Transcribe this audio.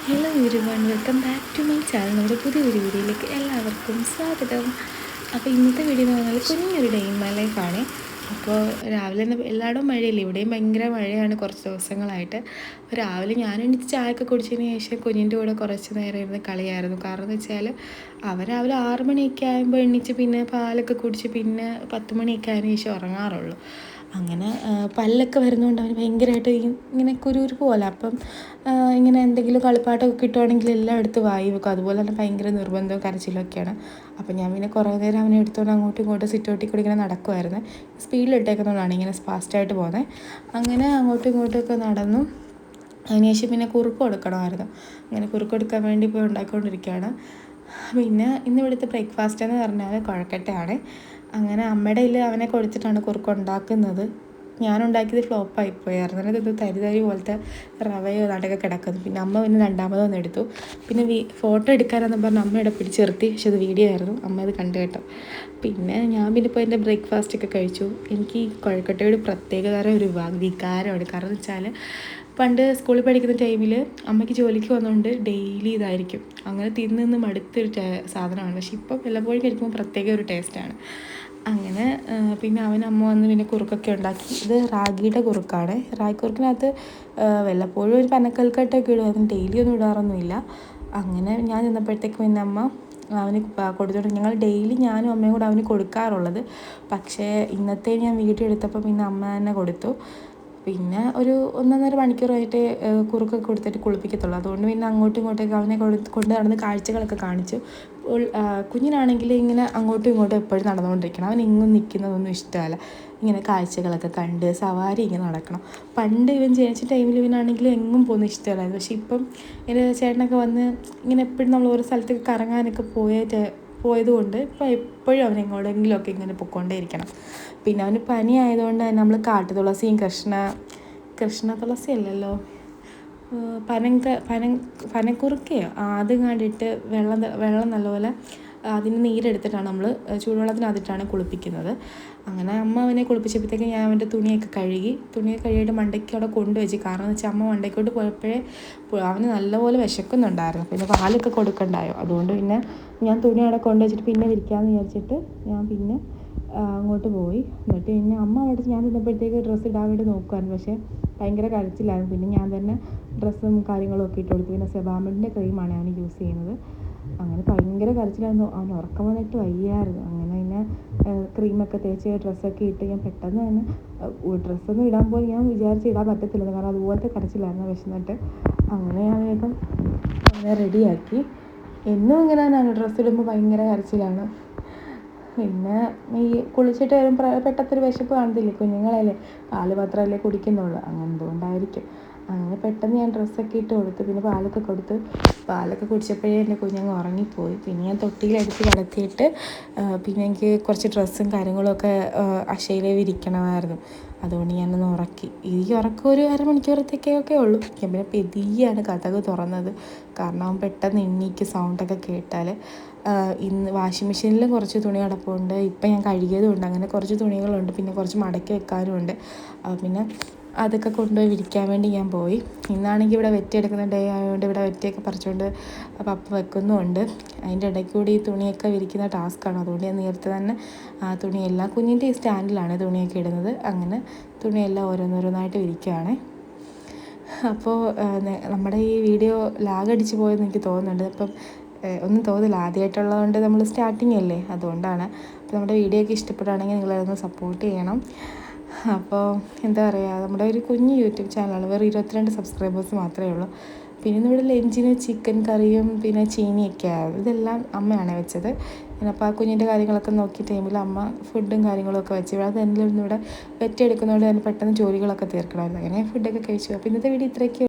Hello everyone, welcome back to my channel. നമ്മുടെ പുതിയൊരു വീഡിയോയിലേക്ക് എല്ലാവർക്കും സ്വാഗതം. അപ്പോൾ ഇന്നത്തെ വീഡിയോ എന്ന് പറഞ്ഞാൽ കുഞ്ഞൊരു ഡേ ഇൻ മൈ ലൈഫാണ്. അപ്പോൾ രാവിലെ എല്ലായിടവും മഴയില്ല, ഇവിടെയും ഭയങ്കര മഴയാണ് കുറച്ച് ദിവസങ്ങളായിട്ട്. അപ്പോൾ രാവിലെ ഞാൻ എണീറ്റ് ചായയൊക്കെ കുടിച്ചതിന് ശേഷം കുഞ്ഞിൻ്റെ കൂടെ കുറച്ച് നേരം ഇരുന്ന് കളിയായിരുന്നു. കാരണം എന്ന് വെച്ചാൽ അവൻ രാവിലെ 6 മണിയൊക്കെ ആകുമ്പോൾ എണീച്ച് പിന്നെ പാലൊക്കെ കുടിച്ച് പിന്നെ 10 മണിയൊക്കെ ആയതിനു ശേഷം ഉറങ്ങാറുള്ളൂ. അങ്ങനെ പല്ലൊക്കെ വരുന്നതുകൊണ്ട് അവന് ഭയങ്കരമായിട്ട് ഇങ്ങനെ കുരുകുരുപ്പ് പോലെ. അപ്പം ഇങ്ങനെ എന്തെങ്കിലും കളിപ്പാട്ടമൊക്കെ കിട്ടുവാണെങ്കിൽ എല്ലാം എടുത്ത് വായി വെക്കും. അതുപോലെ തന്നെ ഭയങ്കര നിർബന്ധവും കരച്ചിലൊക്കെയാണ്. അപ്പം ഞാൻ പിന്നെ കുറേ നേരം അവനെ എടുത്തുകൊണ്ട് അങ്ങോട്ടും ഇങ്ങോട്ടും സിറ്റൗട്ടിൽ കൂടി ഇങ്ങനെ നടക്കുമായിരുന്നു. സ്പീഡിലിട്ടേക്കുന്നതുകൊണ്ടാണ് ഇങ്ങനെ ഫാസ്റ്റായിട്ട് പോകുന്നത്. അങ്ങനെ അങ്ങോട്ടും ഇങ്ങോട്ടുമൊക്കെ നടന്നു. അതിനുശേഷം പിന്നെ കുറുക്ക് കൊടുക്കണമായിരുന്നു. അങ്ങനെ കുറുക്ക് കൊടുക്കാൻ വേണ്ടി പോയി ഉണ്ടാക്കിക്കൊണ്ടിരിക്കുകയാണ്. പിന്നെ ഇന്ന് ഇവിടുത്തെ ബ്രേക്ക്ഫാസ്റ്റ് എന്ന് പറഞ്ഞാൽ കുഴക്കട്ടയാണ്. അങ്ങനെ അമ്മയുടെ കയ്യിൽ അവനെ കൊടുത്തിട്ടാണ് കുറുക്ക് ഉണ്ടാക്കുന്നത്. ഞാനുണ്ടാക്കിയത് ഫ്ലോപ്പായിപ്പോയായിരുന്നു. അതായത് തരി തരി പോലത്തെ റവയോ നടക്കെ കിടക്കുന്നു. പിന്നെ അമ്മ പിന്നെ രണ്ടാമതൊന്നും എടുത്തു. പിന്നെ ഫോട്ടോ എടുക്കാനെന്ന് പറഞ്ഞാൽ അമ്മയുടെ പിടിച്ചിർത്തി. പക്ഷെ അത് വീഡിയോ ആയിരുന്നു, അമ്മ അത് കണ്ടു കേട്ടോ. പിന്നെ ഞാൻ പിന്നെ ഇപ്പോൾ എൻ്റെ ബ്രേക്ക്ഫാസ്റ്റൊക്കെ കഴിച്ചു. എനിക്ക് ഈ കുഴക്കട്ടയുടെ പ്രത്യേകതരം ഒരു വികാരമാണ്. കാരണം എന്ന് വെച്ചാൽ പണ്ട് സ്കൂളിൽ പഠിക്കുന്ന ടൈമിൽ അമ്മയ്ക്ക് ജോലിക്ക് വന്നുകൊണ്ട് ഡെയിലി ഇതായിരിക്കും. അങ്ങനെ തിന്ന് മടുത്തൊരു സാധനമാണ്. പക്ഷെ ഇപ്പം വല്ലപ്പോഴും കഴിക്കുമ്പോൾ പ്രത്യേക ഒരു ടേസ്റ്റാണ്. അങ്ങനെ പിന്നെ അമ്മ വന്ന് പിന്നെ കുറുക്കൊക്കെ ഉണ്ടാക്കി. ഇത് റാഗിയുടെ കുറുക്കാണ്. റാഗി കുറുക്കിനകത്ത് വല്ലപ്പോഴും ഒരു പനക്കൽക്കട്ടൊക്കെ ഇടുമായിരുന്നു, ഡെയിലി ഒന്നും ഇടാറൊന്നുമില്ല. അങ്ങനെ ഞാൻ ചെന്നപ്പോഴത്തേക്ക് പിന്നെ അമ്മ അവന് കൊടുത്തോണ്ട്, ഞങ്ങൾ ഡെയിലി ഞാനും അമ്മയും കൂടെ അവന് കൊടുക്കാറുള്ളത്. പക്ഷേ ഇന്നത്തെ ഞാൻ വീഡിയോ എടുത്തപ്പോൾ പിന്നെ അമ്മ തന്നെ കൊടുത്തു. പിന്നെ ഒരു 1.5 മണിക്കൂറായിട്ട് കുറുക്കൊക്കെ കൊടുത്തിട്ട് കുളിപ്പിക്കത്തുള്ളൂ. അതുകൊണ്ട് പിന്നെ അങ്ങോട്ടും ഇങ്ങോട്ടൊക്കെ അവനെ കൊണ്ട് നടന്ന് കാഴ്ചകളൊക്കെ കാണിച്ചു. കുഞ്ഞിനാണെങ്കിൽ ഇങ്ങനെ അങ്ങോട്ടും ഇങ്ങോട്ടും എപ്പോഴും നടന്നുകൊണ്ടിരിക്കണം. അവൻ ഇങ്ങും നിൽക്കുന്നതൊന്നും ഇഷ്ടമല്ല. ഇങ്ങനെ കാഴ്ചകളൊക്കെ കണ്ട് സവാരി ഇങ്ങനെ നടക്കണം. പണ്ട് ഇവൻ ജനിച്ച ടൈമിൽ ഇവനാണെങ്കിൽ എങ്ങും പോകുന്ന ഇഷ്ടമല്ലായിരുന്നു. പക്ഷെ ഇപ്പം എൻ്റെ ചേട്ടനൊക്കെ വന്ന് ഇങ്ങനെ എപ്പോഴും നമ്മൾ ഓരോ സ്ഥലത്തേക്ക് കറങ്ങാനൊക്കെ പോയതുകൊണ്ട് ഇപ്പോൾ എപ്പോഴും അവൻ എങ്ങോടെങ്കിലുമൊക്കെ ഇങ്ങനെ പൊയ്ക്കൊണ്ടേ ഇരിക്കണം. പിന്നെ അവന് പനി ആയതുകൊണ്ട് തന്നെ നമ്മൾ കാട്ടുതുളസിയും കൃഷ്ണ തുളസി അല്ലല്ലോ, പനക്കുറുക്കയോ അതും കണ്ടിട്ട് വെള്ളം നല്ലപോലെ അതിന് നീരെടുത്തിട്ടാണ് നമ്മൾ ചൂടുവെള്ളത്തിനകത്തിട്ടാണ് കുളിപ്പിക്കുന്നത്. അങ്ങനെ അമ്മ അവനെ കുളിപ്പിച്ചപ്പോഴത്തേക്ക് ഞാൻ അവൻ്റെ തുണിയൊക്കെ കഴുകിയിട്ട് മണ്ടയ്ക്ക് അവിടെ കൊണ്ടുവച്ച്. കാരണം എന്ന് വെച്ചാൽ അമ്മ മണ്ടയ്ക്കോട്ട് പോയപ്പോഴേ അവന് നല്ലപോലെ വിശക്കുന്നുണ്ടായിരുന്നു. പിന്നെ പാലൊക്കെ കൊടുക്കണ്ടായോ, അതുകൊണ്ട് പിന്നെ ഞാൻ തുണി അവിടെ കൊണ്ടുവച്ചിട്ട് പിന്നെ വിരിക്കാമെന്ന് വിചാരിച്ചിട്ട് ഞാൻ പിന്നെ അങ്ങോട്ട് പോയി. എന്നിട്ട് പിന്നെ അമ്മ അവിടെ ഞാൻ ചെന്നപ്പോഴത്തേക്ക് ഡ്രസ്സ് ഇടാൻ വേണ്ടി നോക്കുമായിരുന്നു. പക്ഷേ ഭയങ്കര കരച്ചിലായിരുന്നു. പിന്നെ ഞാൻ തന്നെ ഡ്രസ്സും കാര്യങ്ങളും ഒക്കെ ഇട്ട് കൊടുത്തു. പിന്നെ സെബാമിൻ്റെ ക്രീമാണ് ഞാൻ യൂസ് ചെയ്യുന്നത്. അങ്ങനെ ഭയങ്കര കരച്ചിലായിരുന്നു. അവന് ഉറക്കം വന്നിട്ട് വയ്യായിരുന്നു. അങ്ങനെ പിന്നെ ക്രീമൊക്കെ തേച്ച് ഡ്രസ്സൊക്കെ ഇട്ട് ഞാൻ പെട്ടെന്ന് തന്നെ ഡ്രസ്സൊന്നും ഇടാൻ പോയി ഞാൻ വിചാരിച്ച് ഇടാൻ പറ്റത്തില്ലെന്ന്. കാരണം അതുപോലത്തെ കരച്ചിലായിരുന്നു വിശന്നിട്ട്. അങ്ങനെ ഞാൻ വേഗം അവനെ റെഡിയാക്കി. എന്നും ഇങ്ങനെ തന്നെയാണ്, ഡ്രസ്സ് ഇടുമ്പോൾ ഭയങ്കര കരച്ചിലാണ്. പിന്നെ ഈ കുളിച്ചിട്ട് വരുമ്പോൾ പെട്ടെന്നൊരു വിശപ്പ് കാണത്തില്ലേ, കുഞ്ഞുങ്ങളല്ലേ, പാല് മാത്രമല്ലേ കുടിക്കുന്നുള്ളൂ, അങ്ങനെ എന്തുകൊണ്ടായിരിക്കും. അങ്ങനെ പെട്ടെന്ന് ഞാൻ ഡ്രസ്സൊക്കെ ഇട്ട് കൊടുത്തു. പിന്നെ പാലൊക്കെ കുടിച്ചപ്പോഴേ എൻ്റെ കുഞ്ഞങ്ങ് ഉറങ്ങിപ്പോയി. പിന്നെ ഞാൻ തൊട്ടിയിലെടുത്ത് കിടത്തിയിട്ട് പിന്നെ എനിക്ക് കുറച്ച് ഡ്രസ്സും കാര്യങ്ങളൊക്കെ അശയിലേ വിരിക്കണമായിരുന്നു. അതുകൊണ്ട് ഞാനൊന്ന് ഉറക്കി. ഈ ഉറക്കം ഒരു അരമണിക്കൂറത്തേക്കൊക്കെ ഉള്ളൂ. ഞാൻ പിന്നെ പെതിയാണ് കതക് തുറന്നത്. കാരണം അവൻ പെട്ടെന്ന് എണ്ണീക്ക് സൗണ്ടൊക്കെ കേട്ടാൽ. ഇന്ന് വാഷിംഗ് മെഷീനിലും കുറച്ച് തുണി കിടപ്പുണ്ട്. ഇപ്പം ഞാൻ കഴുകിയതുകൊണ്ട് അങ്ങനെ കുറച്ച് തുണികളുണ്ട്. പിന്നെ കുറച്ച് മടക്കി വെക്കാനുമുണ്ട്. പിന്നെ അതൊക്കെ കൊണ്ടുപോയി വിരിക്കാൻ വേണ്ടി ഞാൻ പോയി. ഇന്നാണെങ്കിൽ ഇവിടെ വെറ്റിയെടുക്കുന്ന ഡേ ആയതുകൊണ്ട് ഇവിടെ വെറ്റിയൊക്കെ പറിച്ചുകൊണ്ട് പപ്പ വെക്കുന്നുമുണ്ട്. അതിൻ്റെ ഇടയ്ക്ക് കൂടി ഈ തുണിയൊക്കെ വിരിക്കുന്ന ടാസ്ക്കാണ്. അതുകൊണ്ട് ഞാൻ നേരത്തെ തന്നെ തുണിയെല്ലാം കുഞ്ഞിൻ്റെ ഈ സ്റ്റാൻഡിലാണ് തുണിയൊക്കെ ഇടുന്നത്. അങ്ങനെ തുണിയെല്ലാം ഓരോന്നോരോന്നായിട്ട് വിരിക്കുകയാണ്. അപ്പോൾ നമ്മുടെ ഈ വീഡിയോ ലാഗടിച്ച് പോയെന്ന് എനിക്ക് തോന്നുന്നുണ്ട്. അപ്പം ഒന്നും തോന്നില്ല, ആദ്യമായിട്ടുള്ളതുകൊണ്ട് നമ്മൾ സ്റ്റാർട്ടിങ് അല്ലേ, അതുകൊണ്ടാണ്. അപ്പോൾ നമ്മുടെ വീഡിയോ ഒക്കെ ഇഷ്ടപ്പെടുകയാണെങ്കിൽ നിങ്ങളതൊന്ന് സപ്പോർട്ട് ചെയ്യണം. അപ്പോൾ എന്താ പറയുക, നമ്മുടെ ഒരു കുഞ്ഞ് യൂട്യൂബ് ചാനലാണ്, വെറും 22 സബ്സ്ക്രൈബേഴ്സ് മാത്രമേ ഉള്ളൂ. പിന്നെ ഇവിടെ ലഞ്ചിന് ചിക്കൻ കറിയും പിന്നെ ചീനിയൊക്കെ ആയിരുന്നു. ഇതെല്ലാം അമ്മയാണ് വെച്ചത്. അപ്പോൾ ആ കുഞ്ഞിൻ്റെ കാര്യങ്ങളൊക്കെ നോക്കിയ ടൈമിൽ അമ്മ ഫുഡും കാര്യങ്ങളൊക്കെ വെച്ച് ഇവിടെ തന്നെ ഇവിടെ വെറ്റെടുക്കുന്നതുകൊണ്ട് തന്നെ പെട്ടെന്ന് ജോലികളൊക്കെ തീർക്കണമായിരുന്നു. അങ്ങനെ ഫുഡൊക്കെ കഴിച്ചു. അപ്പോൾ ഇന്നത്തെ വീഡിയോ ഇത്രയൊക്കെ.